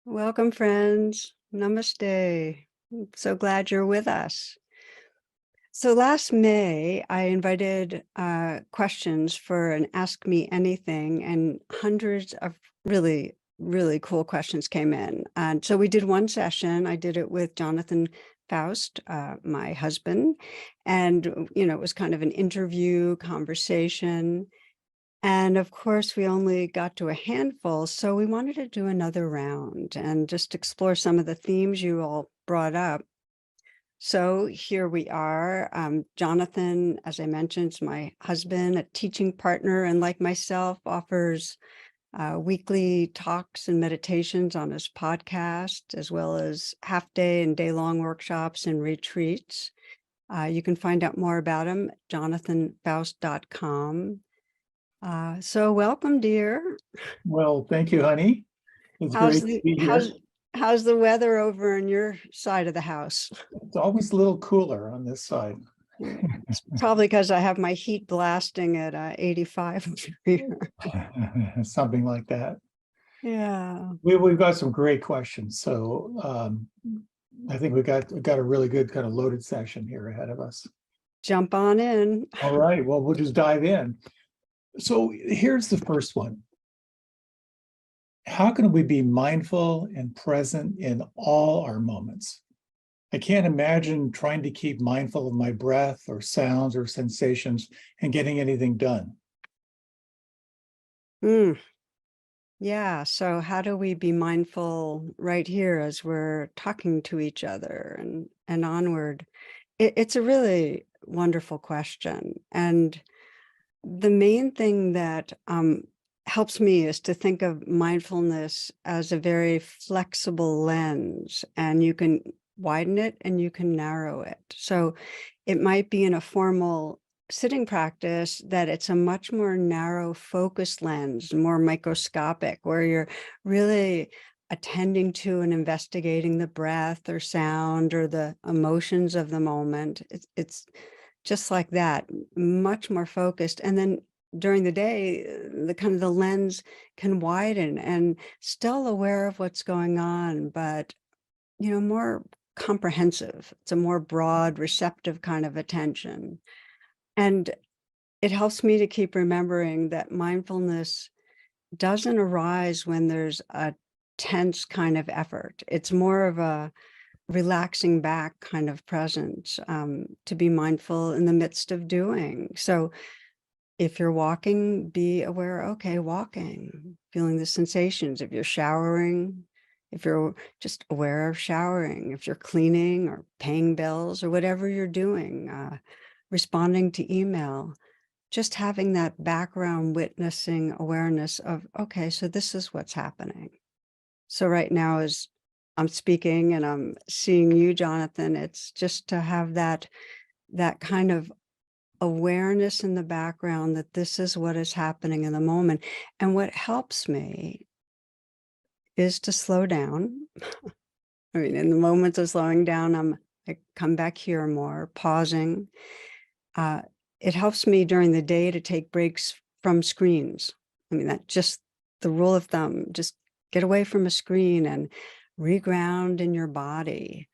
Welcome, friends. Namaste. I'm so glad you're with us. So last May, I invited questions for an Ask Me Anything, and hundreds of really, really cool questions came in. And so we did one session. I did it with Jonathan Foust, my husband, and it was kind of an interview conversation. And of course, we only got to a handful, so we wanted to do another round and just explore some of the themes you all brought up. So here we are. Jonathan, as I mentioned, is my husband, a teaching partner, and like myself, offers weekly talks and meditations on his podcast, as well as half-day and day-long workshops and retreats. You can find out more about him at jonathanfoust.com. So welcome, dear. Well, thank you, honey. It's How's great to the be how's here. how's the weather over on your side of the house? It's always a little cooler on this side. It's probably because I have my heat blasting at 85 here. Something like that. Yeah. We've got some great questions. So I think we got a really good kind of loaded session here ahead of us. Jump on in. All right, well, we'll just dive in. So here's the first one. How can we be mindful and present in all our moments? I can't imagine trying to keep mindful of my breath or sounds or sensations and getting anything done. Mm, yeah. So how do we be mindful right here as we're talking to each other and onward? It's a really wonderful question. And the main thing that helps me is to think of mindfulness as a very flexible lens, and you can widen it and you can narrow it. So it might be in a formal sitting practice that it's a much more narrow focused lens, more microscopic, where you're really attending to and investigating the breath or sound or the emotions of the moment. It's just like that, much more focused. And then during the day, the kind of the lens can widen and still aware of what's going on, but more comprehensive. It's a more broad, receptive kind of attention. And it helps me to keep remembering that mindfulness doesn't arise when there's a tense kind of effort. It's more of a relaxing back kind of presence, to be mindful in the midst of doing. So if you're walking, be aware, okay, walking, feeling the sensations. If you're showering, if you're just aware of showering, if you're cleaning or paying bills or whatever you're doing, responding to email, just having that background witnessing awareness of, okay, so this is what's happening. So right now, as I'm speaking and I'm seeing you, Jonathan, it's just to have that kind of awareness in the background that this is what is happening in the moment. And what helps me is to slow down. I mean, in the moments of slowing down, I come back here more, pausing. It helps me during the day to take breaks from screens. I mean, that's just the rule of thumb. Just get away from a screen and reground in your body.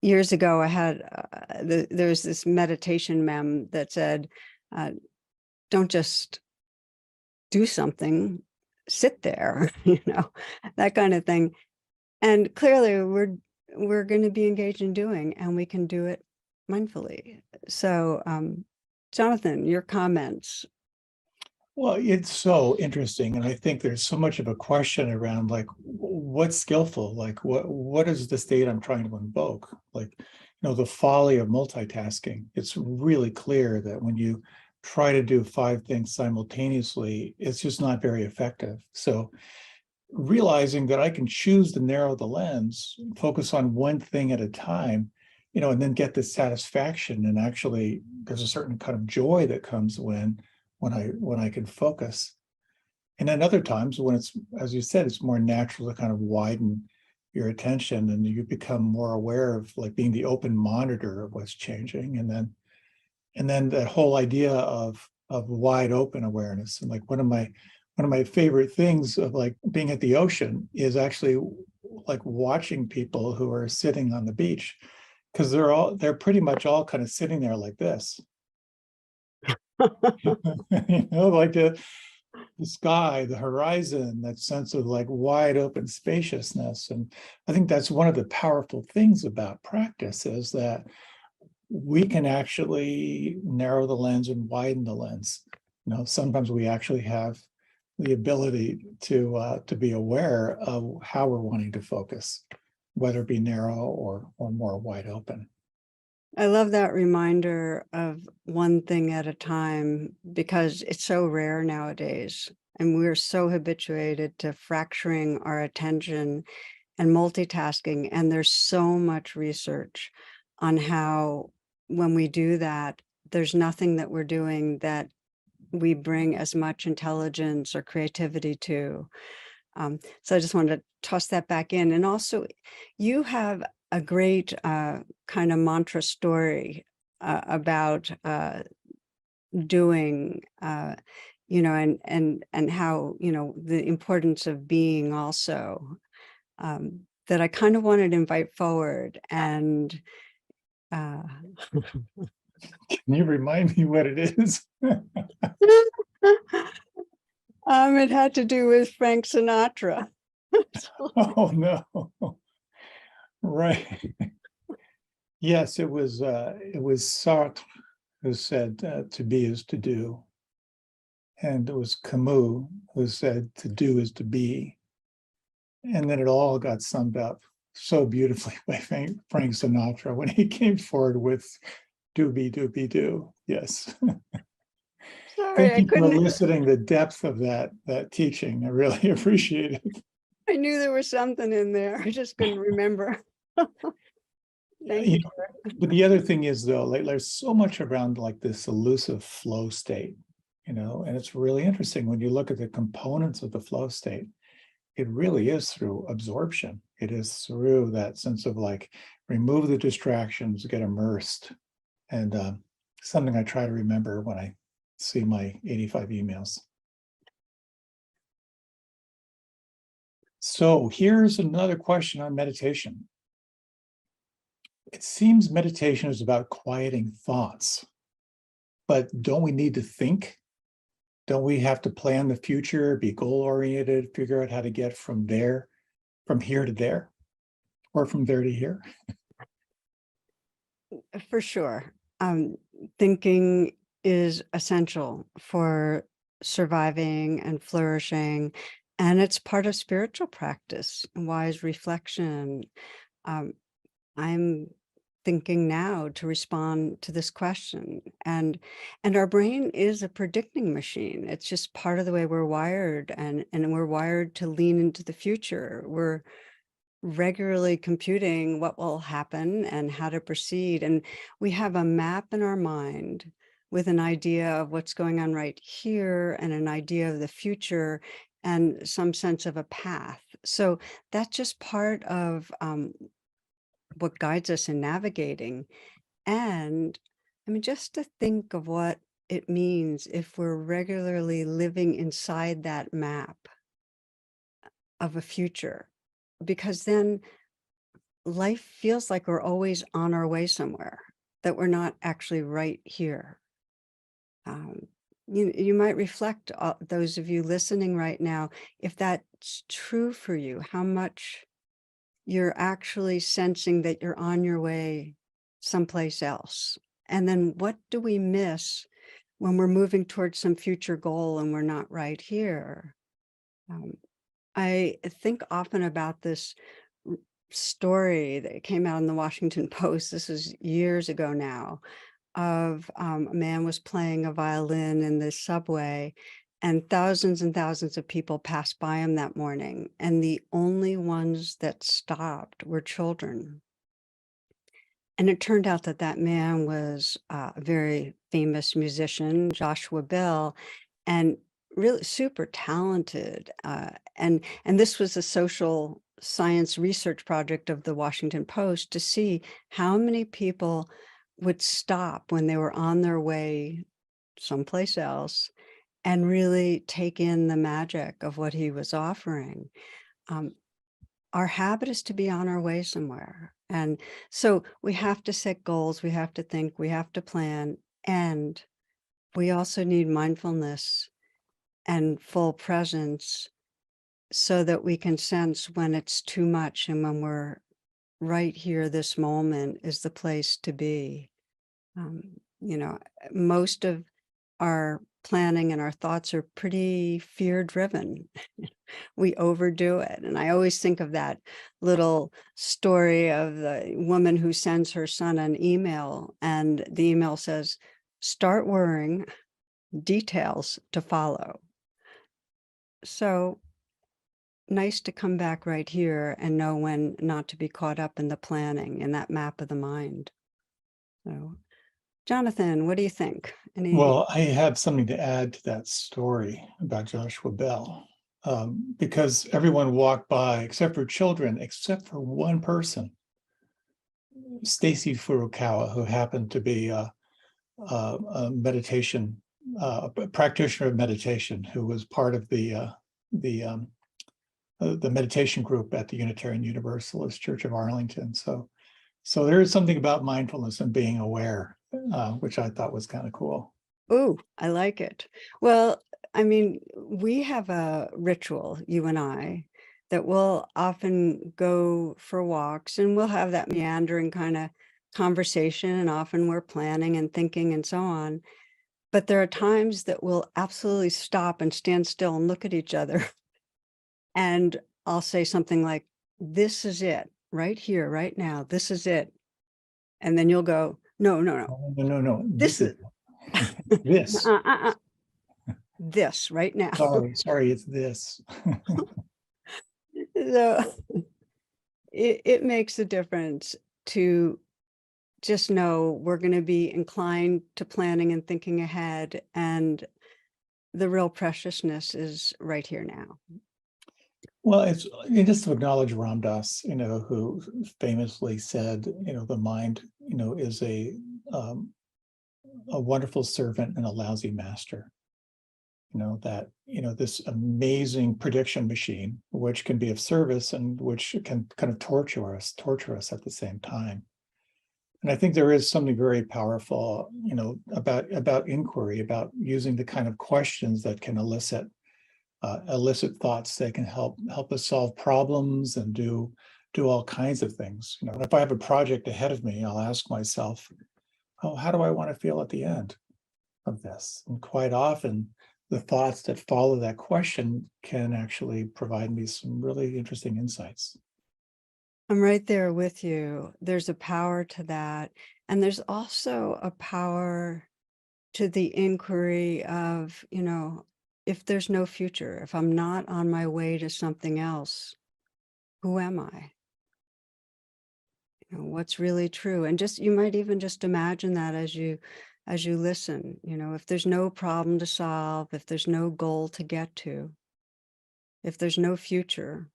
Years ago, I had there's this meditation mem that said, "Don't just do something, sit there," that kind of thing. And clearly, we're going to be engaged in doing, and we can do it mindfully. So, Jonathan, your comments. Well, it's so interesting. And I think there's so much of a question around like what's skillful? Like what is the state I'm trying to invoke? Like, the folly of multitasking. It's really clear that when you try to do 5 things simultaneously, it's just not very effective. So realizing that I can choose to narrow the lens, focus on one thing at a time, and then get the satisfaction. And actually there's a certain kind of joy that comes when I can focus. And then other times when it's, as you said, it's more natural to kind of widen your attention and you become more aware of like being the open monitor of what's changing. And then that whole idea of wide open awareness and like what am one of my favorite things of like being at the ocean is actually like watching people who are sitting on the beach, because they're pretty much all kind of sitting there like this. Like the sky, the horizon, that sense of like wide open spaciousness. And I think that's one of the powerful things about practice, is that we can actually narrow the lens and widen the lens. Sometimes we actually have the ability to be aware of how we're wanting to focus, whether it be narrow or more wide open. I love that reminder of one thing at a time, because it's so rare nowadays. And we're so habituated to fracturing our attention and multitasking. And there's so much research on how, when we do that, there's nothing that we're doing that we bring as much intelligence or creativity to. So I just wanted to toss that back in. And also, you have a great kind of mantra story about doing, and how, the importance of being also, that I kind of wanted to invite forward. And uh, Can you remind me what it is? it had to do with Frank Sinatra. Oh no. Right. Yes, it was Sartre who said to be is to do. And it was Camus who said to do is to be. And then it all got summed up so beautifully by Frank Sinatra when he came forward with doobie doobie doo. Yes. Sorry, Thank I you for couldn't. eliciting the depth of that teaching. I really appreciate it. I knew there was something in there. I just couldn't remember. Thank You you. know, but the other thing is though, like there's so much around like this elusive flow state, and it's really interesting when you look at the components of the flow state. It really is through absorption. It is through that sense of like remove the distractions, get immersed. And something I try to remember when I see my 85 emails. So here's another question on meditation. It seems meditation is about quieting thoughts, but don't we need to think? Don't we have to plan the future, be goal oriented, figure out how to get from here to there, or from there to here? For sure. Thinking is essential for surviving and flourishing. And it's part of spiritual practice, wise reflection. Um, I'm thinking now to respond to this question. And our brain is a predicting machine. It's just part of the way we're wired, and we're wired to lean into the future. We're regularly computing what will happen and how to proceed. And we have a map in our mind with an idea of what's going on right here and an idea of the future and some sense of a path. So that's just part of what guides us in navigating. And I mean, just to think of what it means if we're regularly living inside that map of a future, because then life feels like we're always on our way somewhere, that we're not actually right here. Um, you might reflect, those of you listening right now, if that's true for you, how much you're actually sensing that you're on your way someplace else. And then what do we miss when we're moving towards some future goal and we're not right here? Um, I think often about this story that came out in the Washington Post. This is years ago now, of a man was playing a violin in the subway, and thousands of people passed by him that morning. And the only ones that stopped were children. And it turned out that that man was a very famous musician, Joshua Bell, and really super talented. And this was a social science research project of the Washington Post to see how many people would stop when they were on their way someplace else and really take in the magic of what he was offering. Um, our habit is to be on our way somewhere. And so we have to set goals, we have to think, we have to plan, and we also need mindfulness and full presence so that we can sense when it's too much and when we're right here, this moment is the place to be. You know, most of our planning and our thoughts are pretty fear driven. We overdo it. And I always think of that little story of the woman who sends her son an email, and the email says, "Start worrying, details to follow." So nice to come back right here and know when not to be caught up in the planning in that map of the mind. So, Jonathan, what do you think? Any? Well, I have something to add to that story about Joshua Bell, because everyone walked by, except for children, except for one person, Stacy Furukawa, who happened to be a meditation a practitioner of meditation, who was part of the meditation group at the Unitarian Universalist Church of Arlington. So there is something about mindfulness and being aware, which I thought was kind of cool. Ooh, I like it. Well, I mean, we have a ritual, you and I, that we'll often go for walks and we'll have that meandering kind of conversation. And often we're planning and thinking and so on. But there are times that we'll absolutely stop and stand still and look at each other. And I'll say something like, "This is it, right here, right now. This is it." And then you'll go, "No, no, no. No, no, no. This This is is this. this right now." Sorry, it's this. So it makes a difference to just know we're going to be inclined to planning and thinking ahead, and the real preciousness is right here now. Well, it's just to acknowledge Ram Dass, who famously said, the mind, is a wonderful servant and a lousy master. That this amazing prediction machine, which can be of service and which can kind of torture us at the same time. And I think there is something very powerful, about inquiry, about using the kind of questions that can elicit thoughts that can help us solve problems and do all kinds of things. If I have a project ahead of me, I'll ask myself, oh, how do I want to feel at the end of this? And quite often, the thoughts that follow that question can actually provide me some really interesting insights. I'm right there with you. There's a power to that. And there's also a power to the inquiry of, if there's no future, if I'm not on my way to something else, who am I? What's really true? And just, you might even just imagine that as you listen, if there's no problem to solve, if there's no goal to get to, if there's no future,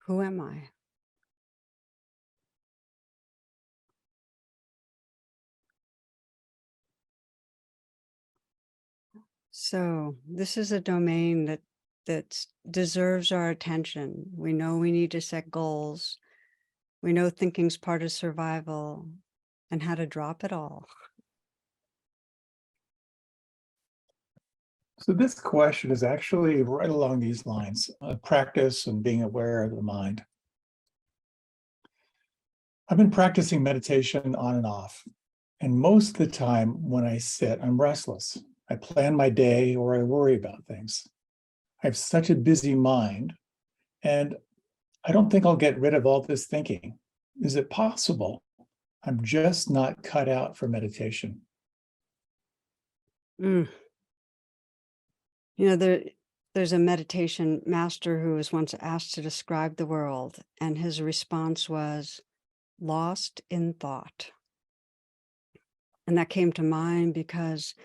who am I? So this is a domain that deserves our attention. We know we need to set goals. We know thinking's part of survival, and how to drop it all. So this question is actually right along these lines, practice and being aware of the mind. I've been practicing meditation on and off. And most of the time when I sit, I'm restless. I plan my day or I worry about things. I have such a busy mind, and I don't think I'll get rid of all this thinking. Is it possible I'm just not cut out for meditation? Mm. There's a meditation master who was once asked to describe the world, and his response was, "Lost in thought." And that came to mind because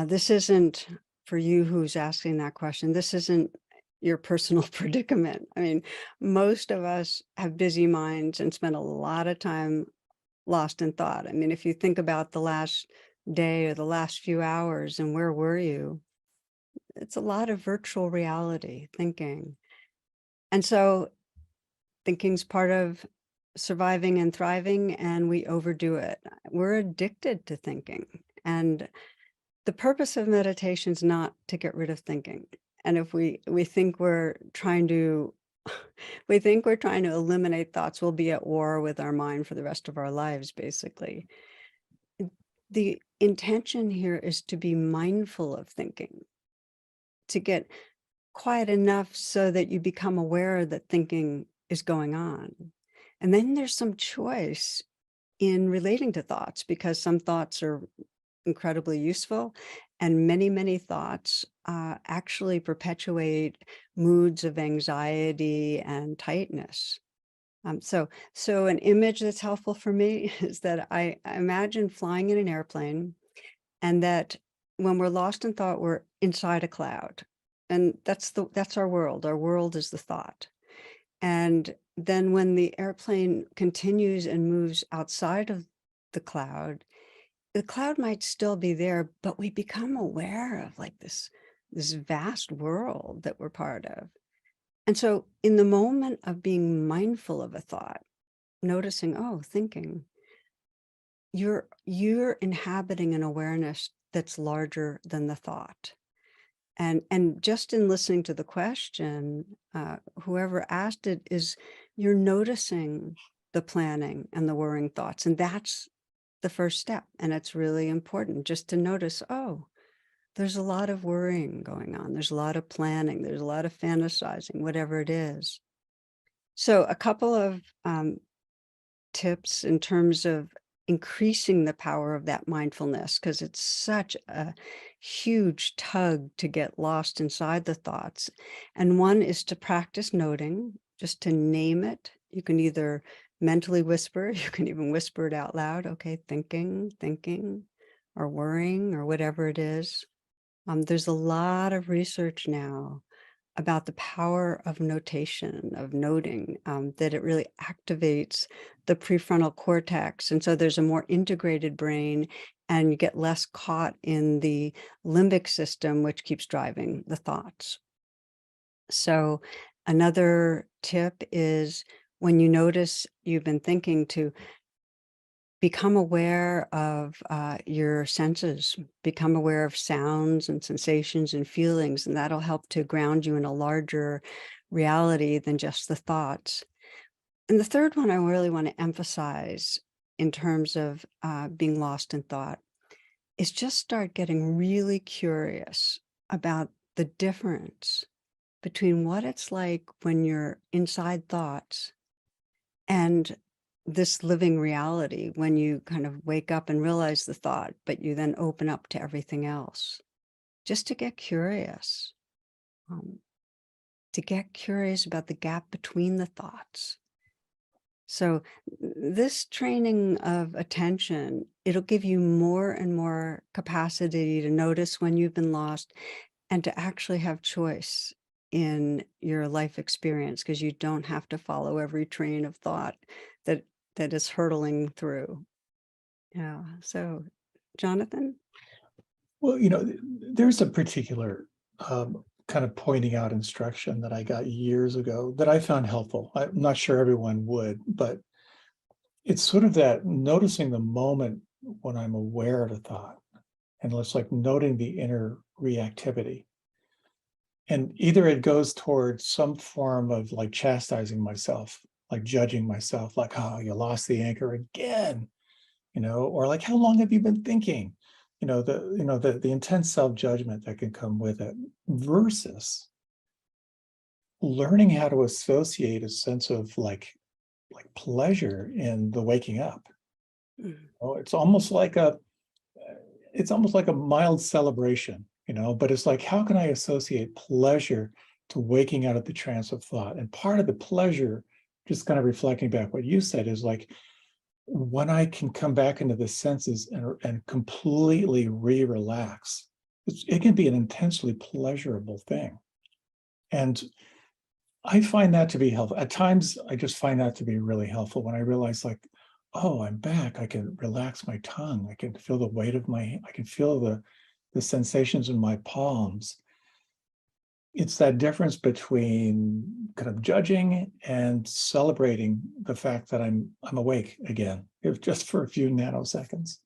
this isn't, for you who's asking that question, this isn't your personal predicament. I mean, most of us have busy minds and spend a lot of time lost in thought. I mean, if you think about the last day or the last few hours and where were you? It's a lot of virtual reality thinking. And so thinking's part of surviving and thriving, and we overdo it. We're addicted to thinking. And the purpose of meditation is not to get rid of thinking. And if we think we're trying to we think we're trying to eliminate thoughts, we'll be at war with our mind for the rest of our lives, basically. The intention here is to be mindful of thinking, to get quiet enough so that you become aware that thinking is going on. And then there's some choice in relating to thoughts, because some thoughts are incredibly useful, and many thoughts actually perpetuate moods of anxiety and tightness. So an image that's helpful for me is that I imagine flying in an airplane, and that when we're lost in thought, we're inside a cloud. And that's our world. Our world is the thought. And then when the airplane continues and moves outside of the cloud might still be there, but we become aware of like this vast world that we're part of. And so in the moment of being mindful of a thought, noticing, oh, thinking, you're inhabiting an awareness that's larger than the thought. And just in listening to the question, whoever asked it is, you're noticing the planning and the worrying thoughts, and that's the first step. And it's really important just to notice, oh, there's a lot of worrying going on. There's a lot of planning. There's a lot of fantasizing, whatever it is. So a couple of tips in terms of increasing the power of that mindfulness, because it's such a huge tug to get lost inside the thoughts. And one is to practice noting, just to name it. You can either mentally whisper, you can even whisper it out loud. Okay, thinking, or worrying, or whatever it is. There's a lot of research now about the power of notation, of noting, that it really activates the prefrontal cortex. And so there's a more integrated brain, and you get less caught in the limbic system, which keeps driving the thoughts. So another tip is, when you notice you've been thinking, to become aware of your senses, become aware of sounds and sensations and feelings, and that'll help to ground you in a larger reality than just the thoughts. And the third one I really want to emphasize in terms of being lost in thought is just start getting really curious about the difference between what it's like when you're inside thoughts and this living reality, when you kind of wake up and realize the thought, but you then open up to everything else. Just um, to get curious about the gap between the thoughts. So this training of attention, it'll give you more and more capacity to notice when you've been lost, and to actually have choice in your life experience, because you don't have to follow every train of thought that that is hurtling through. Yeah. So, Jonathan? Well, there's a particular kind of pointing out instruction that I got years ago that I found helpful. I'm not sure everyone would, but it's sort of that noticing the moment when I'm aware of a thought, and it's like noting the inner reactivity. And either it goes towards some form of like chastising myself, like judging myself, like, oh, you lost the anchor again, or like, how long have you been thinking? The intense self-judgment that can come with it, versus learning how to associate a sense of like pleasure in the waking up. Mm. It's almost like a mild celebration, but it's like, how can I associate pleasure to waking out of the trance of thought? And part of the pleasure, just kind of reflecting back what you said, is like when I can come back into the senses and completely relax, it can be an intensely pleasurable thing. And I find that to be helpful. At times, I just find that to be really helpful when I realize, like, oh, I'm back. I can relax my tongue. I can feel the weight of I can feel the sensations in my palms. It's that difference between kind of judging and celebrating the fact that I'm awake again, if just for a few nanoseconds.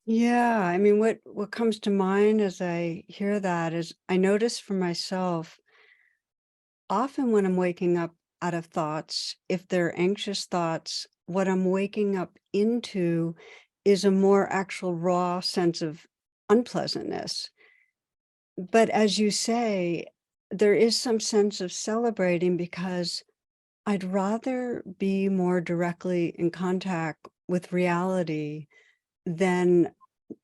Yeah, I mean, what comes to mind as I hear that is I notice for myself, often when I'm waking up out of thoughts, if they're anxious thoughts, what I'm waking up into is a more actual raw sense of unpleasantness. But as you say, there is some sense of celebrating because I'd rather be more directly in contact with reality than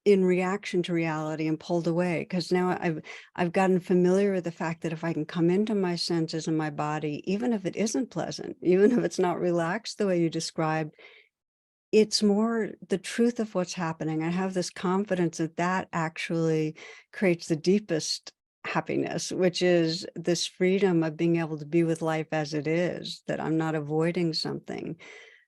in reaction to reality and pulled away. Because now I've gotten familiar with the fact that if I can come into my senses and my body, even if it isn't pleasant, even if it's not relaxed the way you described, it's more the truth of what's happening. I have this confidence that that actually creates the deepest happiness, which is this freedom of being able to be with life as it is, that I'm not avoiding something.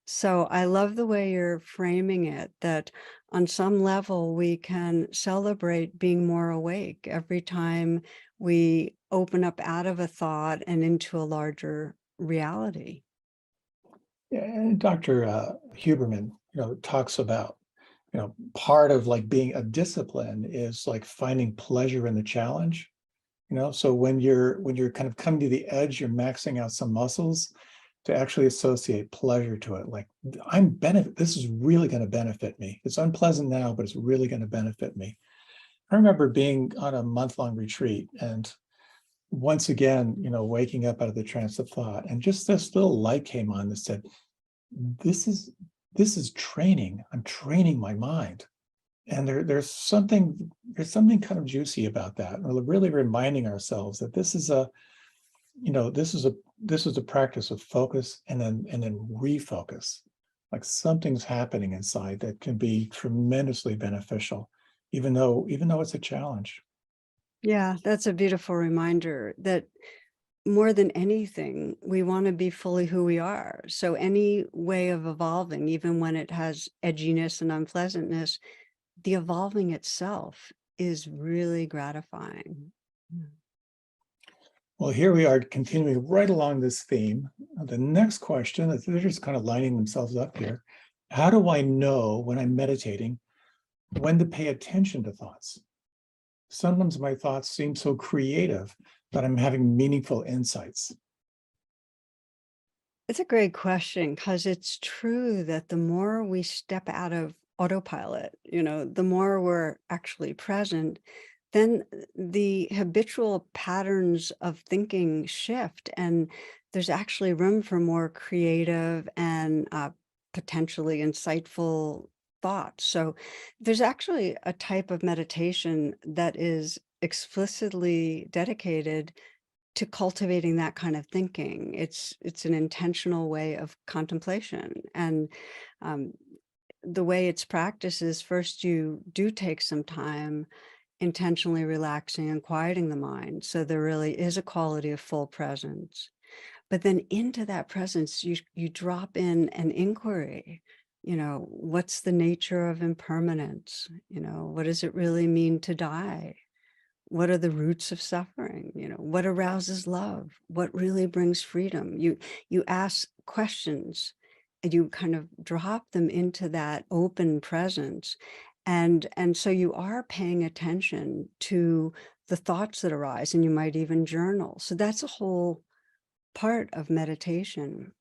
So I love the way you're framing it, that on some level we can celebrate being more awake every time we open up out of a thought and into a larger reality. And Dr. Huberman, talks about, part of like being a discipline is like finding pleasure in the challenge. So when you're kind of coming to the edge, you're maxing out some muscles to actually associate pleasure to it. Like this is really going to benefit me. It's unpleasant now, but it's really going to benefit me. I remember being on a month-long retreat and once again, waking up out of the trance of thought, and just this little light came on that said, this is this is training. I'm training my mind. And there's something kind of juicy about that. We're really reminding ourselves that this is a practice of focus and then refocus. Like something's happening inside that can be tremendously beneficial, even though it's a challenge. Yeah, that's a beautiful reminder that more than anything, we want to be fully who we are. So any way of evolving, even when it has edginess and unpleasantness, the evolving itself is really gratifying. Mm. Well, here we are continuing right along this theme. The next question, they're just kind of lining themselves up here. How do I know when I'm meditating when to pay attention to thoughts? Sometimes my thoughts seem so creative that I'm having meaningful insights. It's a great question because it's true that the more we step out of autopilot, the more we're actually present, then the habitual patterns of thinking shift, and there's actually room for more creative and potentially insightful thoughts. So there's actually a type of meditation that is explicitly dedicated to cultivating that kind of thinking. It's an intentional way of contemplation, and um, the way it's practiced is first you do take some time intentionally relaxing and quieting the mind, so there really is a quality of full presence. But then into that presence, you drop in an inquiry. What's the nature of impermanence? What does it really mean to die? What are the roots of suffering? What arouses love? What really brings freedom? You ask questions and you kind of drop them into that open presence. And so you are paying attention to the thoughts that arise, and you might even journal. So that's a whole part of meditation.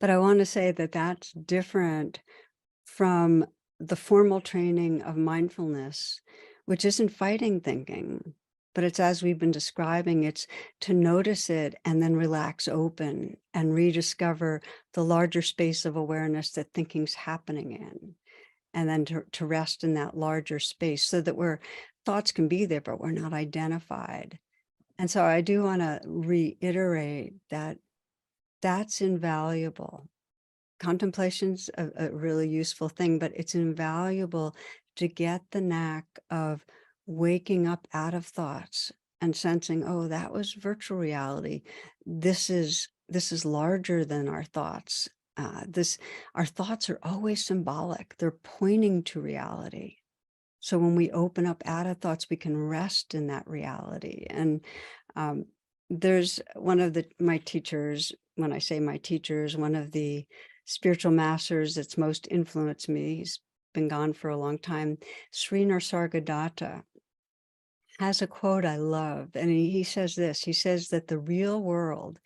But I want to say that that's different from the formal training of mindfulness, which isn't fighting thinking, but it's as we've been describing, it's to notice it and then relax open and rediscover the larger space of awareness that thinking's happening in. And then to rest in that larger space so that thoughts can be there, but we're not identified. And so I do want to reiterate that that's invaluable. Contemplation's a really useful thing, but it's invaluable to get the knack of waking up out of thoughts and sensing, oh, that was virtual reality. This is larger than our thoughts. This, our thoughts are always symbolic. They're pointing to reality. So when we open up out of thoughts, we can rest in that reality. And um, there's one of my teachers, when I say my teachers, one of the spiritual masters that's most influenced me, he's been gone for a long time, Sri Nisargadatta, has a quote I love. And he says this, he says that the real world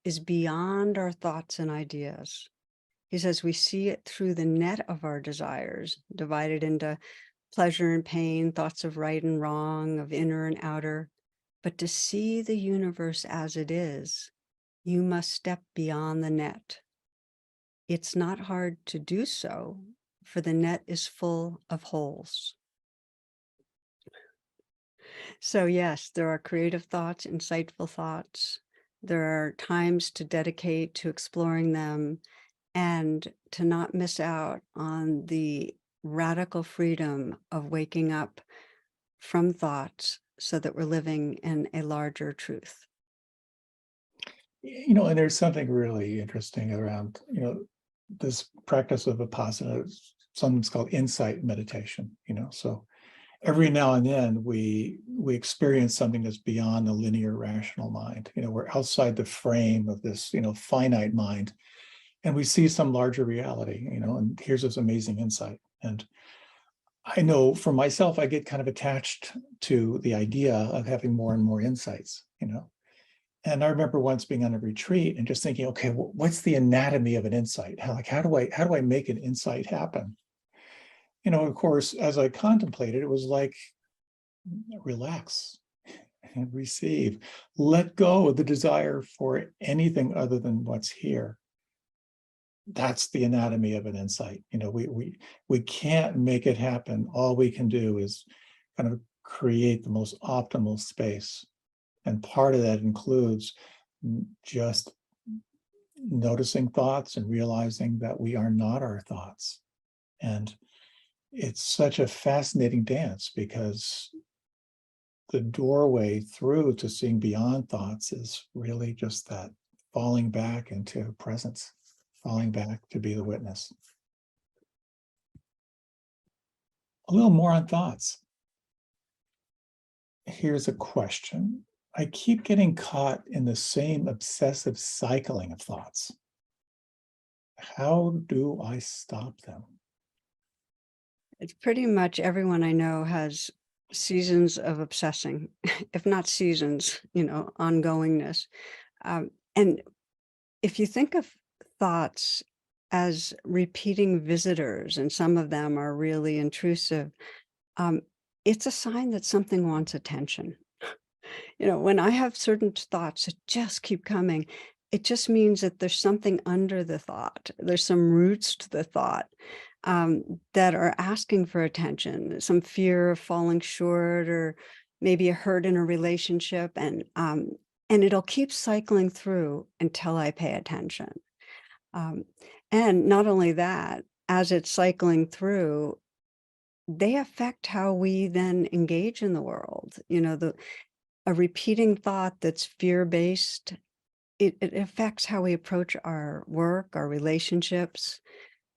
is beyond our thoughts and ideas. He says we see it through the net of our desires, divided into pleasure and pain, thoughts of right and wrong, of inner and outer. But to see the universe as it is, you must step beyond the net. It's not hard to do so, for the net is full of holes. So yes, there are creative thoughts, insightful thoughts. There are times to dedicate to exploring them and to not miss out on the radical freedom of waking up from thoughts so that we're living in a larger truth. And there's something really interesting around, this practice of Vipassana, something's called insight meditation, so every now and then we experience something that's beyond the linear rational mind. We're outside the frame of this, finite mind, and we see some larger reality, and here's this amazing insight. And I know for myself, I get kind of attached to the idea of having more and more insights. And I remember once being on a retreat and just thinking, okay, well, what's the anatomy of an insight? How do I make an insight happen? Of course, as I contemplated, it was like, relax and receive, let go of the desire for anything other than what's here. That's the anatomy of an insight. We can't make it happen. All we can do is kind of create the most optimal space. And part of that includes just noticing thoughts and realizing that we are not our thoughts. And it's such a fascinating dance, because the doorway through to seeing beyond thoughts is really just that falling back into presence, falling back to be the witness. A little more on thoughts. Here's a question. I keep getting caught in the same obsessive cycling of thoughts. How do I stop them? It's pretty much everyone I know has seasons of obsessing, if not seasons, ongoingness. And if you think of thoughts as repeating visitors, and some of them are really intrusive, um, it's a sign that something wants attention. When I have certain thoughts that just keep coming, it just means that there's something under the thought. There's some roots to the thought that are asking for attention, some fear of falling short, or maybe a hurt in a relationship. And it'll keep cycling through until I pay attention. Um, and not only that, as it's cycling through, they affect how we then engage in the world. A repeating thought that's fear-based, it affects how we approach our work, our relationships.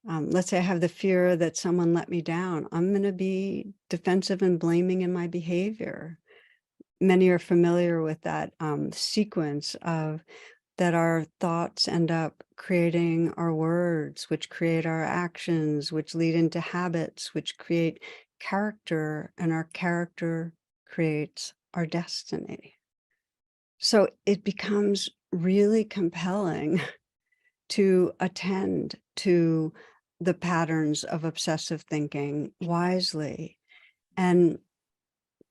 Let's say I have the fear that someone let me down. I'm going to be defensive and blaming in my behavior. Many are familiar with that sequence of that our thoughts end up creating our words, which create our actions, which lead into habits, which create character, and our character creates our destiny. So it becomes really compelling to attend to the patterns of obsessive thinking wisely. And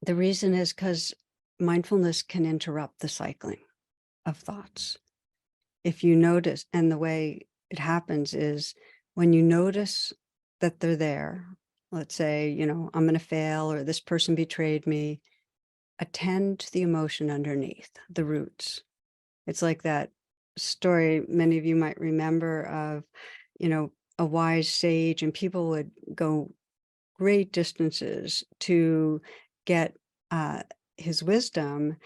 the reason is because mindfulness can interrupt the cycling of thoughts. If you notice, and the way it happens is when you notice that they're there, let's say, I'm going to fail, or this person betrayed me, attend to the emotion underneath, the roots. It's like that story many of you might remember of, a wise sage, and people would go great distances to get his wisdom.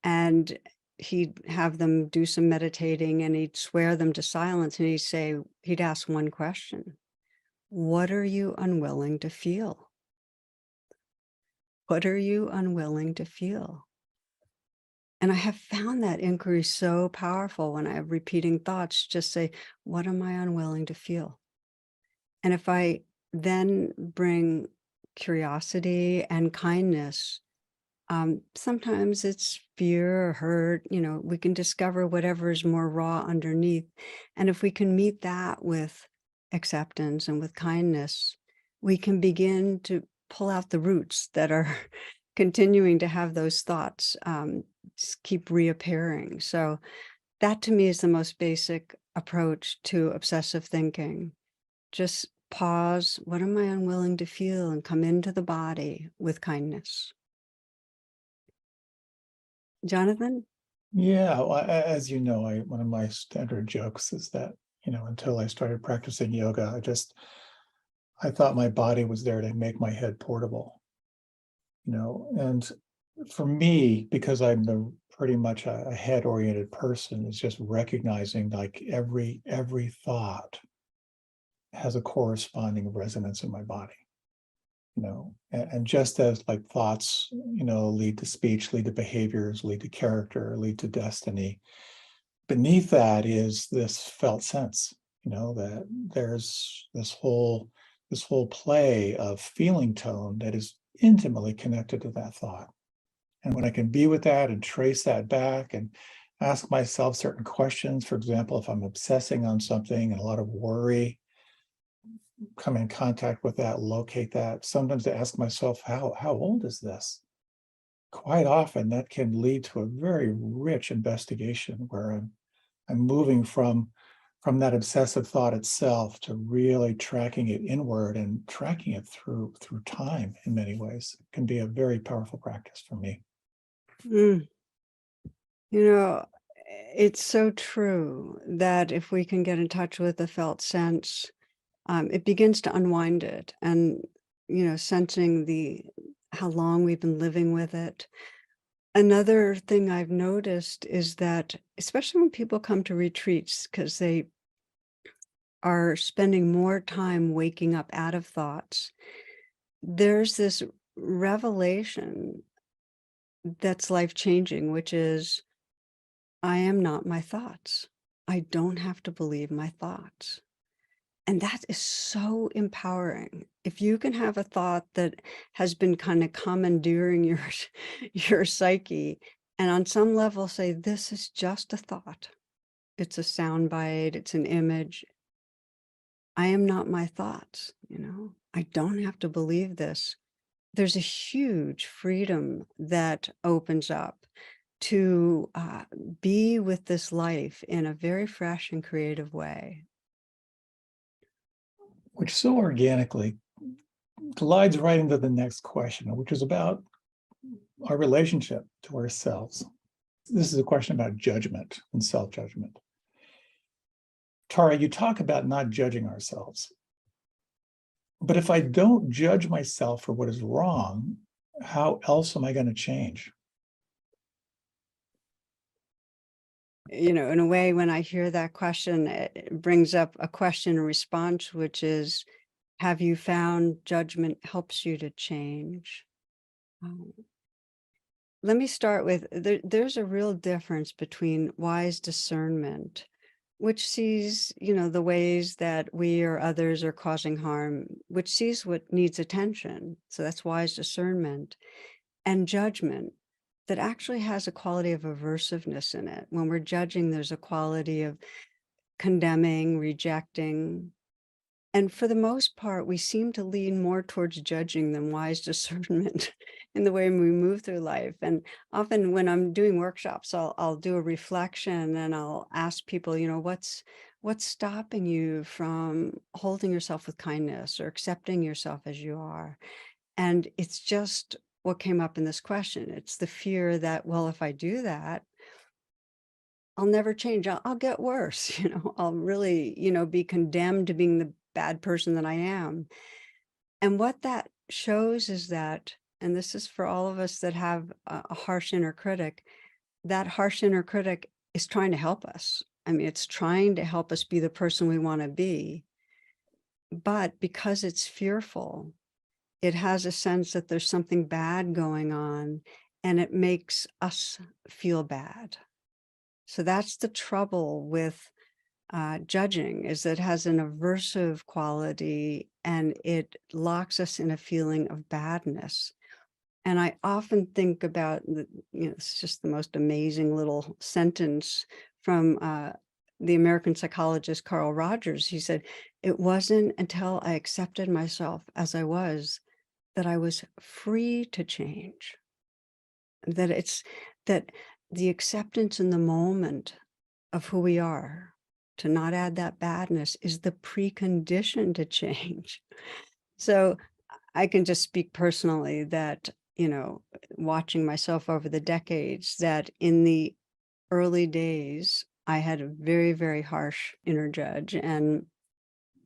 And he'd have them do some meditating and he'd swear them to silence and he'd ask one question. What are you unwilling to feel? What are you unwilling to feel? And I have found that inquiry so powerful when I have repeating thoughts, just say, what am I unwilling to feel? And if I then bring curiosity and kindness, sometimes it's fear or hurt, we can discover whatever is more raw underneath. And if we can meet that with acceptance and with kindness, we can begin to pull out the roots that are continuing to have those thoughts just keep reappearing. So that to me is the most basic approach to obsessive thinking. Just pause. What am I unwilling to feel? And come into the body with kindness. Jonathan? Yeah, well, as you know, one of my standard jokes is that, until I started practicing yoga, I thought my body was there to make my head portable, and for me, because I'm pretty much a head-oriented person, is just recognizing like every thought has a corresponding resonance in my body, and just as like thoughts, lead to speech, lead to behaviors, lead to character, lead to destiny, beneath that is this felt sense, that there's this whole play of feeling tone that is intimately connected to that thought. And when I can be with that and trace that back and ask myself certain questions, for example, if I'm obsessing on something and a lot of worry, come in contact with that, locate that. Sometimes to ask myself, how old is this? Quite often that can lead to a very rich investigation where I'm moving from that obsessive thought itself to really tracking it inward and tracking it through time in many ways. It can be a very powerful practice for me. Mm, you know, it's so true that if we can get in touch with the felt sense, it begins to unwind it and, sensing how long we've been living with it. Another thing I've noticed is that, especially when people come to retreats, because they are spending more time waking up out of thoughts, there's this revelation that's life changing, which is I am not my thoughts. I don't have to believe my thoughts. And that is so empowering. If you can have a thought that has been kind of commandeering your psyche, and on some level say, this is just a thought. It's a sound bite, it's an image. I am not my thoughts. I don't have to believe this. There's a huge freedom that opens up to be with this life in a very fresh and creative way. Which so organically glides right into the next question, which is about our relationship to ourselves. This is a question about judgment and self-judgment. Tara, you talk about not judging ourselves. But if I don't judge myself for what is wrong, how else am I going to change? In a way, when I hear that question, it brings up a question and response, which is, have you found judgment helps you to change? Um, Let me start with there's a real difference between wise discernment, which sees, the ways that we or others are causing harm, which sees what needs attention. So that's wise discernment, and judgment that actually has a quality of aversiveness in it. When we're judging, there's a quality of condemning, rejecting. And for the most part, we seem to lean more towards judging than wise discernment in the way we move through life. And often when I'm doing workshops, I'll do a reflection and I'll ask people, what's stopping you from holding yourself with kindness or accepting yourself as you are? And it's just what came up in this question. It's the fear that, well, if I do that, I'll never change. I'll get worse. I'll really, be condemned to being the bad person that I am. And what that shows is that, and this is for all of us that have a harsh inner critic, that harsh inner critic is trying to help us. I mean, it's trying to help us be the person we want to be. But because it's fearful, it has a sense that there's something bad going on, and it makes us feel bad. So that's the trouble with judging, is that it has an aversive quality and it locks us in a feeling of badness. And I often think about, it's just the most amazing little sentence from the American psychologist Carl Rogers. He said, "It wasn't until I accepted myself as I was that I was free to change." That it's that the acceptance in the moment of who we are, to not add that badness, is the precondition to change. So I can just speak personally that, watching myself over the decades, that in the early days, I had a very, very harsh inner judge and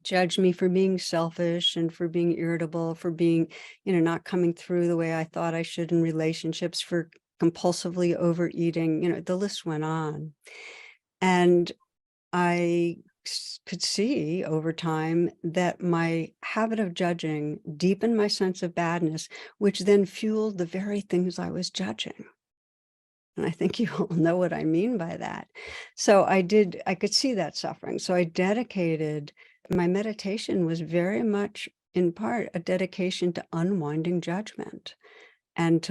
judged me for being selfish and for being irritable, for being, not coming through the way I thought I should in relationships, for compulsively overeating, the list went on. And I could see over time that my habit of judging deepened my sense of badness, which then fueled the very things I was judging. And I think you all know what I mean by that. So I could see that suffering. So I dedicated, my meditation was very much in part a dedication to unwinding judgment, and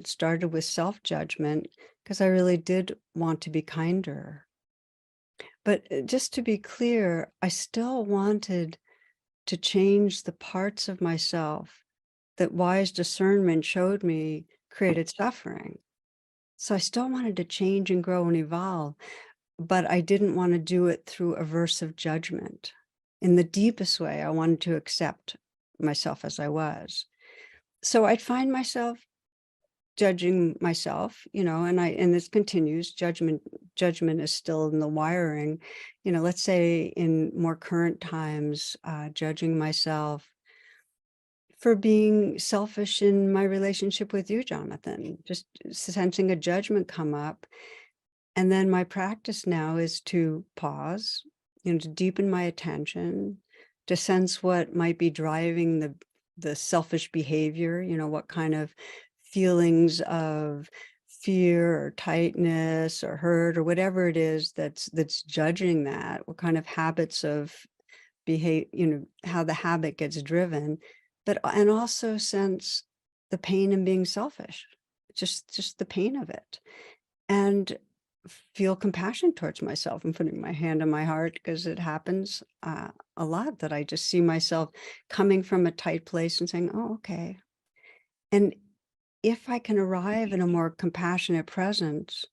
started with self-judgment because I really did want to be kinder. But, just to be clear, I still wanted to change the parts of myself that wise discernment showed me created suffering. So I still wanted to change and grow and evolve, but I didn't wanna do it through aversive judgment. In the deepest way, I wanted to accept myself as I was. So I'd find myself judging myself, and this continues, judgment is still in the wiring, let's say in more current times, judging myself for being selfish in my relationship with you, Jonathan, just sensing a judgment come up. And then my practice now is to pause, to deepen my attention, to sense what might be driving the selfish behavior, what kind of feelings of fear or tightness or hurt or whatever it is that's judging that, what kind of habits of behave, how the habit gets driven, but and also sense the pain in being selfish, just the pain of it. And feel compassion towards myself. I'm putting my hand on my heart because it happens a lot that I just see myself coming from a tight place and saying, "Oh, okay." And if I can arrive in a more compassionate presence,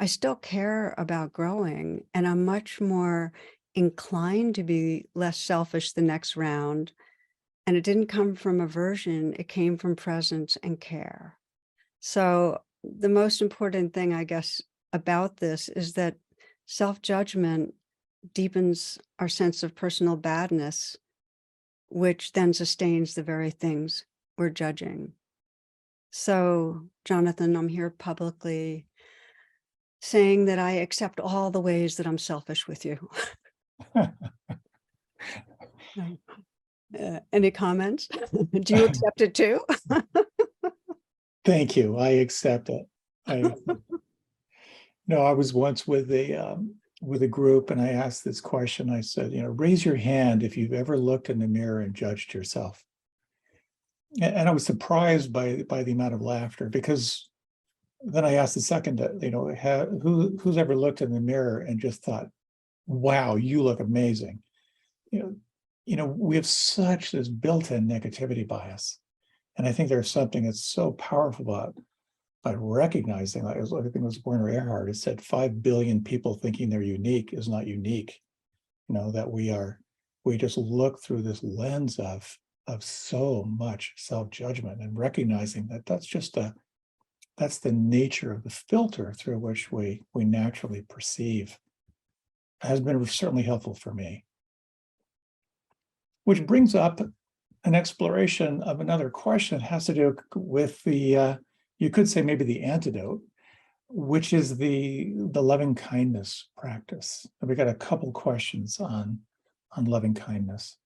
I still care about growing, and I'm much more inclined to be less selfish the next round. And it didn't come from aversion, it came from presence and care. So the most important thing, I guess, about this is that self-judgment deepens our sense of personal badness, which then sustains the very things we're judging. So, Jonathan, I'm here publicly saying that I accept all the ways that I'm selfish with you. Any comments? Do you accept it too? Thank you. I accept it. I no, I was once with a group and I asked this question. I said, raise your hand if you've ever looked in the mirror and judged yourself. And I was surprised by the amount of laughter, because then I asked the second, who's ever looked in the mirror and just thought, wow, you look amazing. You know, we have such this built-in negativity bias. And I think there's something that's so powerful about by recognizing, I think it was Werner Erhard, it said 5 billion people thinking they're unique is not unique. That we just look through this lens of so much self-judgment, and recognizing that that's the nature of the filter through which we naturally perceive, has been certainly helpful for me. Which brings up an exploration of another question that has to do with the, you could say maybe the antidote, which is the loving kindness practice. And we got a couple questions on loving kindness.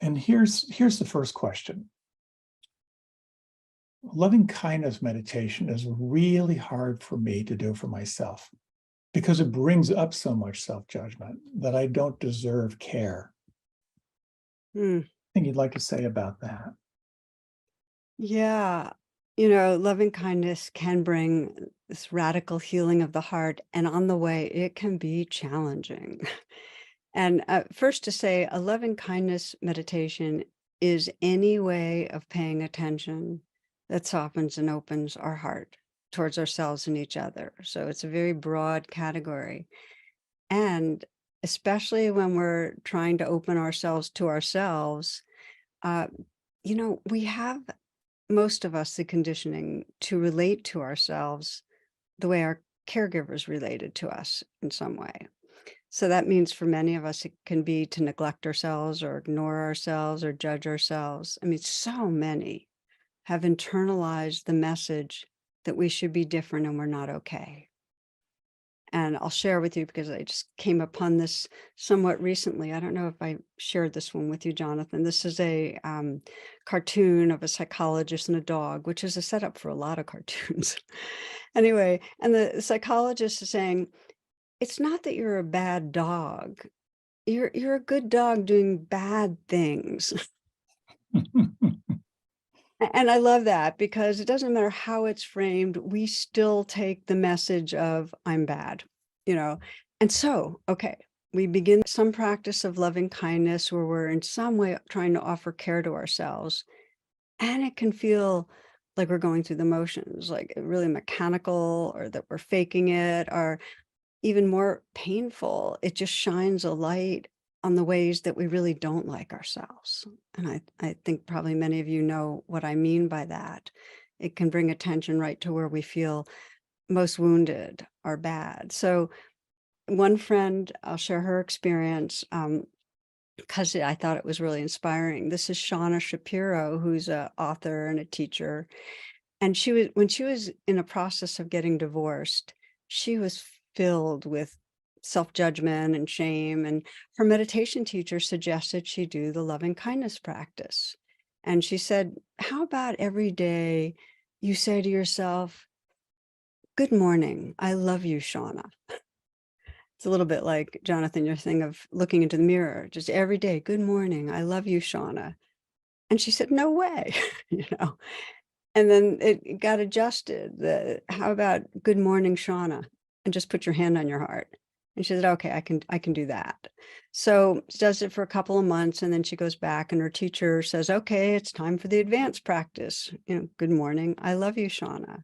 And here's the first question. Loving kindness meditation is really hard for me to do for myself because it brings up so much self-judgment that I don't deserve care. Hmm. Anything you'd like to say about that? Yeah. Loving kindness can bring this radical healing of the heart. And on the way, it can be challenging. And first, to say a loving kindness meditation is any way of paying attention that softens and opens our heart towards ourselves and each other. So it's a very broad category. And especially when we're trying to open ourselves to ourselves, uh, we have, most of us, the conditioning to relate to ourselves the way our caregivers related to us in some way. So that means for many of us, it can be to neglect ourselves or ignore ourselves or judge ourselves. I mean, so many have internalized the message that we should be different and we're not okay. And I'll share with you because I just came upon this somewhat recently. I don't know if I shared this one with you, Jonathan. This is a cartoon of a psychologist and a dog, which is a setup for a lot of cartoons. Anyway, and the psychologist is saying, it's not that you're a bad dog. You're a good dog doing bad things. And I love that because it doesn't matter how it's framed, we still take the message of I'm bad, you know. And so, okay, we begin some practice of loving kindness where we're in some way trying to offer care to ourselves. And it can feel like we're going through the motions, like really mechanical, or that we're faking it, or even more painful, it just shines a light on the ways that we really don't like ourselves. And I think probably many of you know what I mean by that. It can bring attention right to where we feel most wounded or bad. So one friend, I'll share her experience because I thought it was really inspiring. This is Shauna Shapiro, who's an author and a teacher. And when she was in a process of getting divorced, she was filled with self-judgment and shame. And her meditation teacher suggested she do the loving kindness practice. And she said, how about every day you say to yourself, good morning, I love you, Shauna. It's a little bit like, Jonathan, your thing of looking into the mirror, just every day, good morning, I love you, Shauna. And she said, no way, you know. And then it got adjusted. How about good morning, Shauna? And just put your hand on your heart. And she said, okay, I can do that. So she does it for a couple of months, and then she goes back and her teacher says, okay, it's time for the advanced practice. Good morning. I love you, Shauna.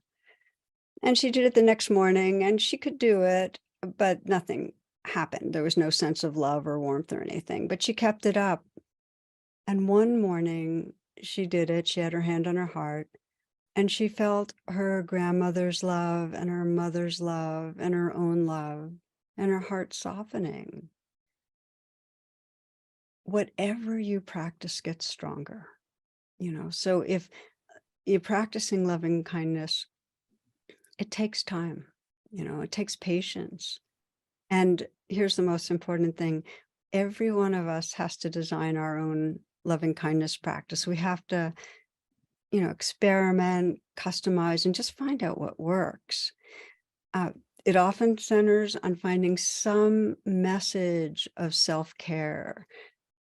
And she did it the next morning and she could do it, but nothing happened. There was no sense of love or warmth or anything, but she kept it up. And one morning she did it. She had her hand on her heart. And she felt her grandmother's love and her mother's love and her own love and her heart softening. Whatever you practice gets stronger, So if you're practicing loving kindness, it takes time, it takes patience. And here's the most important thing. Every one of us has to design our own loving kindness practice. We have to experiment, customize, and just find out what works. Uh, it often centers on finding some message of self-care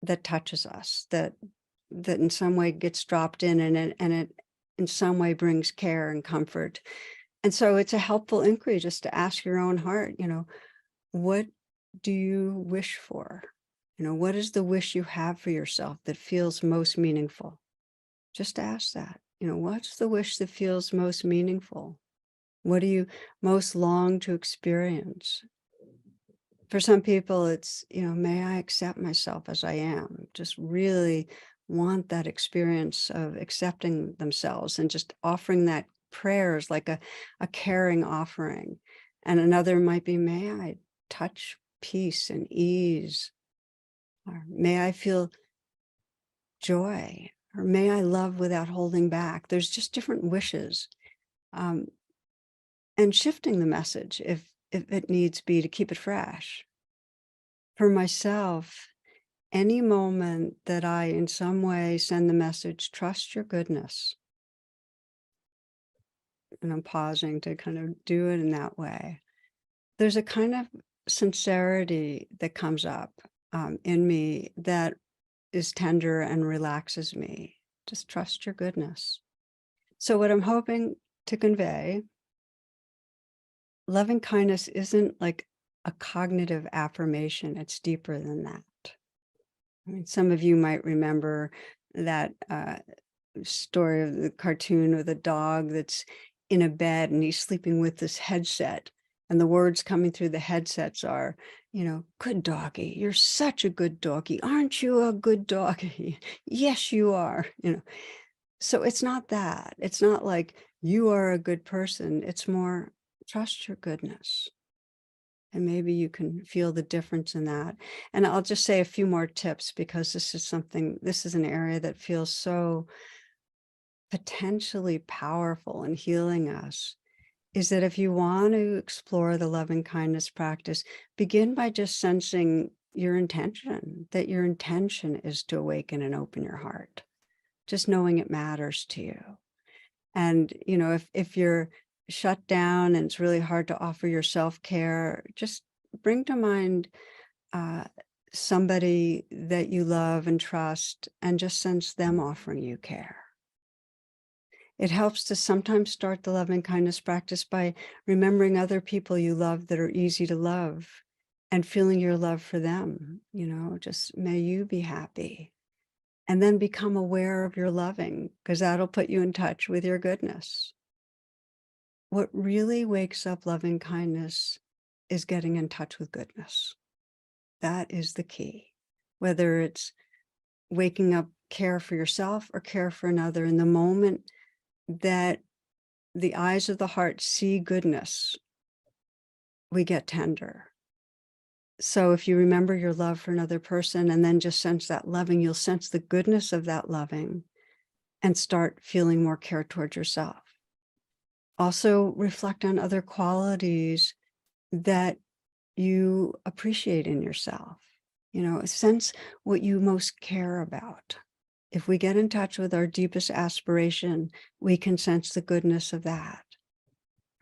that touches us, that in some way gets dropped in, and it in some way brings care and comfort. And so it's a helpful inquiry just to ask your own heart, what do you wish for? What is the wish you have for yourself that feels most meaningful? Just ask that. What's the wish that feels most meaningful? What do you most long to experience? For some people, it's, may I accept myself as I am? Just really want that experience of accepting themselves and just offering that prayer is like a caring offering. And another might be, may I touch peace and ease? Or may I feel joy? Or may I love without holding back? There's just different wishes. Um, and shifting the message if it needs be to keep it fresh. For myself, any moment that I in some way send the message, trust your goodness, and I'm pausing to kind of do it in that way. There's a kind of sincerity that comes up in me that is tender and relaxes me. Just trust your goodness. So, what I'm hoping to convey, loving kindness isn't like a cognitive affirmation, it's deeper than that. I mean, some of you might remember that story of the cartoon of the dog that's in a bed and he's sleeping with this headset. And the words coming through the headsets are, good doggy, you're such a good doggy. Aren't you a good doggy? Yes, you are. So it's not that. It's not like you are a good person. It's more trust your goodness. And maybe you can feel the difference in that. And I'll just say a few more tips because this is an area that feels so potentially powerful in healing us. Is that if you want to explore the loving kindness practice, begin by just sensing your intention, that your intention is to awaken and open your heart, just knowing it matters to you. And, if you're shut down and it's really hard to offer your self-care, just bring to mind uh, somebody that you love and trust and just sense them offering you care. It helps to sometimes start the loving kindness practice by remembering other people you love that are easy to love and feeling your love for them. Just may you be happy. And then become aware of your loving, because that'll put you in touch with your goodness. What really wakes up loving kindness is getting in touch with goodness. That is the key. Whether it's waking up care for yourself or care for another, in the moment that the eyes of the heart see goodness, we get tender. So if you remember your love for another person and then just sense that loving, you'll sense the goodness of that loving and start feeling more care towards yourself. Also reflect on other qualities that you appreciate in yourself. Sense what you most care about. If we get in touch with our deepest aspiration, we can sense the goodness of that.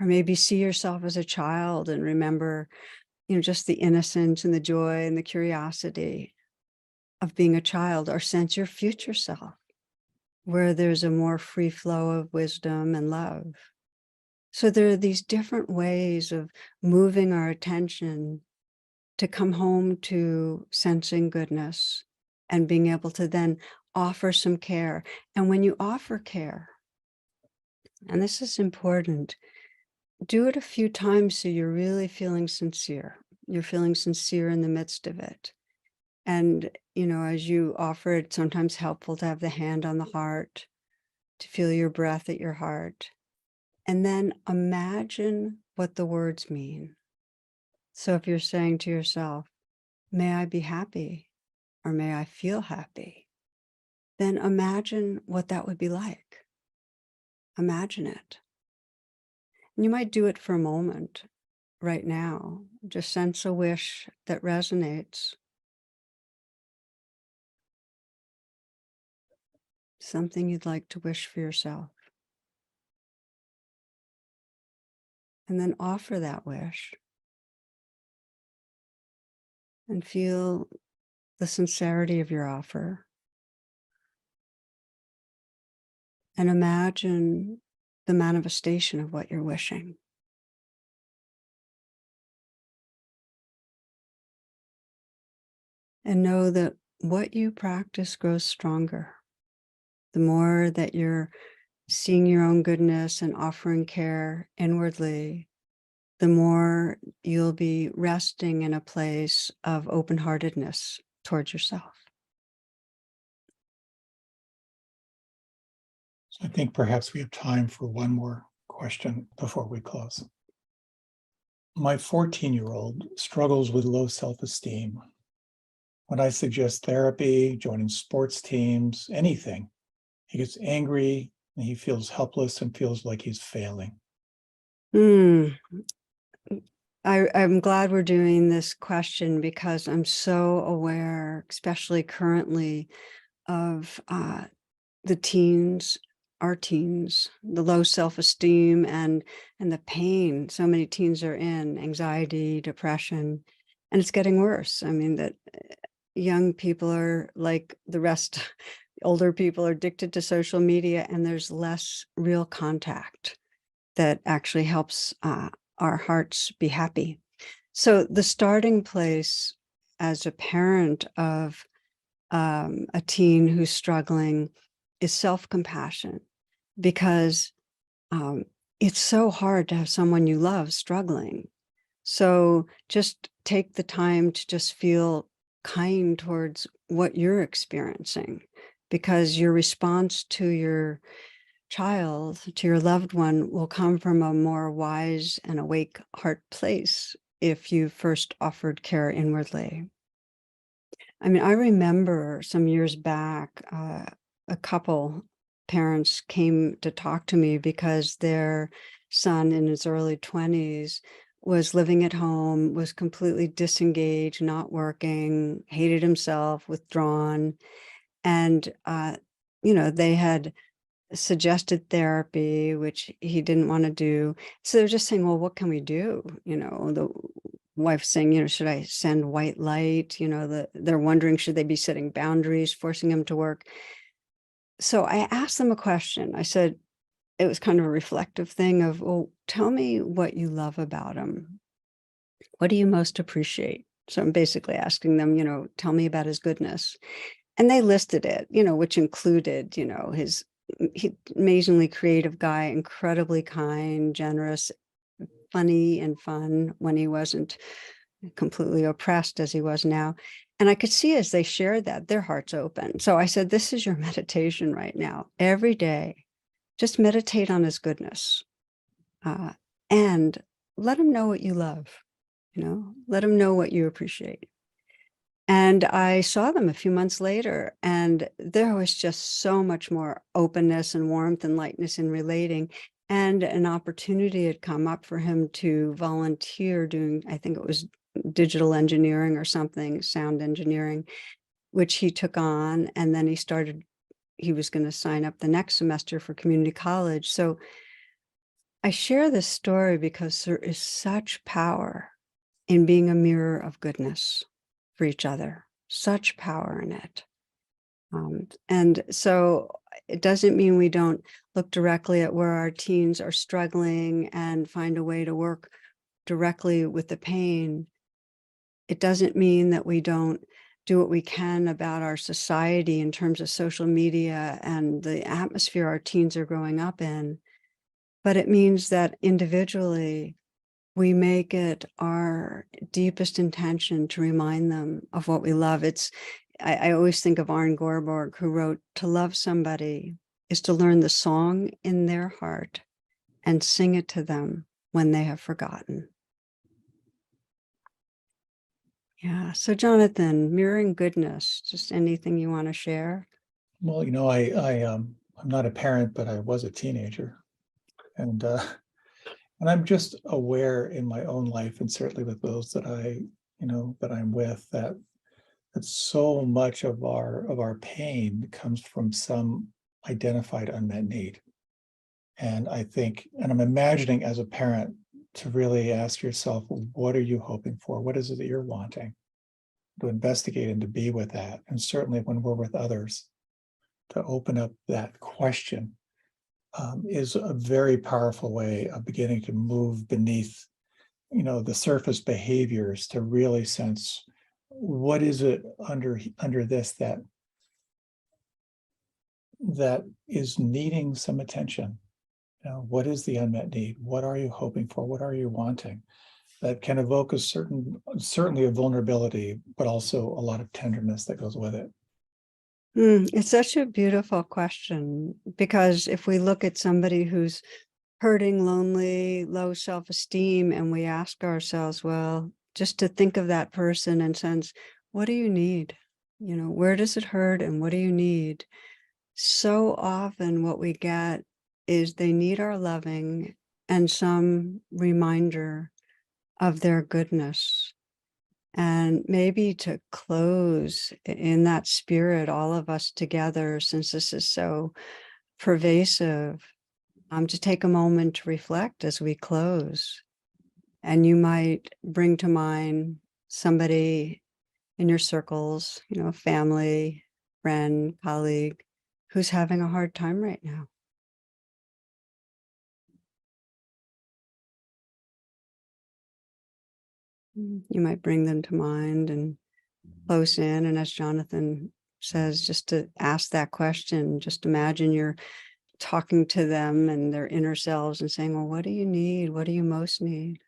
Or maybe see yourself as a child and remember, just the innocence and the joy and the curiosity of being a child, or sense your future self, where there's a more free flow of wisdom and love. So there are these different ways of moving our attention to come home to sensing goodness and being able to then offer some care. And when you offer care, and this is important, do it a few times so you're really feeling sincere. You're feeling sincere in the midst of it. And, as you offer it, sometimes helpful to have the hand on the heart, to feel your breath at your heart. And then imagine what the words mean. So if you're saying to yourself, may I be happy, or may I feel happy, then imagine what that would be like. Imagine it. And you might do it for a moment right now. Just sense a wish that resonates. Something you'd like to wish for yourself. And then offer that wish. And feel the sincerity of your offer. And imagine the manifestation of what you're wishing. And know that what you practice grows stronger. The more that you're seeing your own goodness and offering care inwardly, the more you'll be resting in a place of open-heartedness towards yourself. So I think perhaps we have time for one more question before we close. My 14-year-old struggles with low self-esteem. When I suggest therapy, joining sports teams, anything, he gets angry and he feels helpless and feels like he's failing. Mm. I'm glad we're doing this question because I'm so aware, especially currently, of the teens, our teens, the low self-esteem and the pain so many teens are in, anxiety, depression, and it's getting worse. I mean, that young people are like the rest, older people are addicted to social media, and there's less real contact that actually helps our hearts be happy. So the starting place as a parent of a teen who's struggling is self-compassion, because um, it's so hard to have someone you love struggling. So just take the time to just feel kind towards what you're experiencing, because your response to your child, to your loved one, will come from a more wise and awake heart place if you first offered care inwardly. I mean, I remember some years back, a couple parents came to talk to me because their son in his early 20s was living at home, was completely disengaged, not working, hated himself, withdrawn. And, they had suggested therapy, which he didn't want to do. So they're just saying, well, what can we do? The wife saying, should I send white light? They're wondering, should they be setting boundaries, forcing him to work? So I asked them a question. I said, it was kind of a reflective thing of, well, tell me what you love about him. What do you most appreciate? So I'm basically asking them, tell me about his goodness. And they listed it, which included, his amazingly creative guy, incredibly kind, generous, funny and fun when he wasn't completely oppressed as he was now. And I could see as they shared that, their hearts open. So I said, this is your meditation right now. Every day, just meditate on his goodness, uh, and let him know what you love, let him know what you appreciate. And I saw them a few months later, and there was just so much more openness and warmth and lightness in relating. And an opportunity had come up for him to volunteer doing, I think it was digital engineering or something, sound engineering, which he took on. And then he was going to sign up the next semester for community college. So I share this story because there is such power in being a mirror of goodness for each other, such power in it. And so it doesn't mean we don't look directly at where our teens are struggling and find a way to work directly with the pain. It doesn't mean that we don't do what we can about our society in terms of social media and the atmosphere our teens are growing up in. But it means that individually, we make it our deepest intention to remind them of what we love. I always think of Arne Gorborg, who wrote, to love somebody is to learn the song in their heart and sing it to them when they have forgotten. Yeah. So Jonathan, mirroring goodness, just anything you want to share? Well, I'm not a parent, but I was a teenager, and I'm just aware in my own life, and certainly with those that I'm with, that so much of our pain comes from some identified unmet need. And I think, and I'm imagining as a parent to really ask yourself, what are you hoping for? What is it that you're wanting? To investigate and to be with that. And certainly when we're with others, to open up that question is a very powerful way of beginning to move beneath, the surface behaviors to really sense what is it under this that is needing some attention. What is the unmet need? What are you hoping for? What are you wanting? That can evoke certainly a vulnerability, but also a lot of tenderness that goes with it. It's such a beautiful question, because if we look at somebody who's hurting, lonely, low self-esteem, and we ask ourselves, well, just to think of that person and sense, what do you need? Where does it hurt and what do you need? So often what we get is they need our loving and some reminder of their goodness. And maybe to close in that spirit, all of us together, since this is so pervasive, to take a moment to reflect as we close. And you might bring to mind somebody in your circles, family, friend, colleague, who's having a hard time right now. You might bring them to mind and close in. And as Jonathan says, just to ask that question, just imagine you're talking to them and their inner selves and saying, well, what do you need? What do you most need?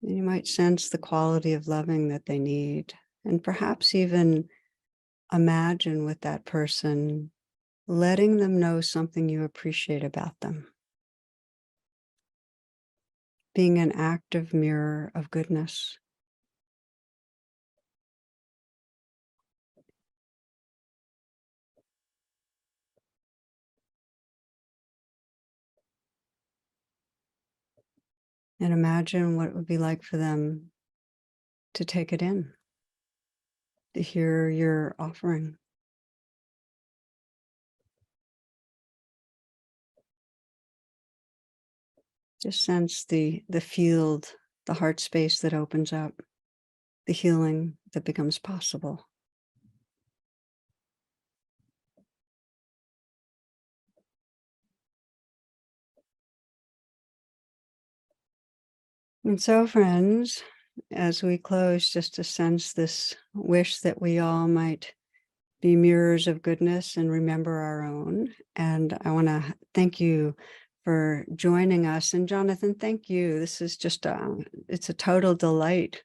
And you might sense the quality of loving that they need, and perhaps even imagine with that person letting them know something you appreciate about them, being an active mirror of goodness. And imagine what it would be like for them to take it in, to hear your offering. Just sense the field, the heart space that opens up, the healing that becomes possible. And so, friends, as we close, just to sense this wish that we all might be mirrors of goodness and remember our own. And I want to thank you for joining us. And Jonathan, thank you. This is just it's a total delight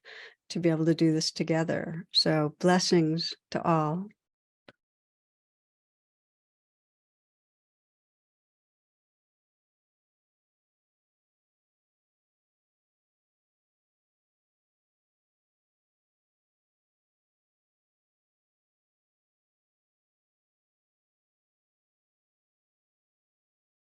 to be able to do this together. So blessings to all.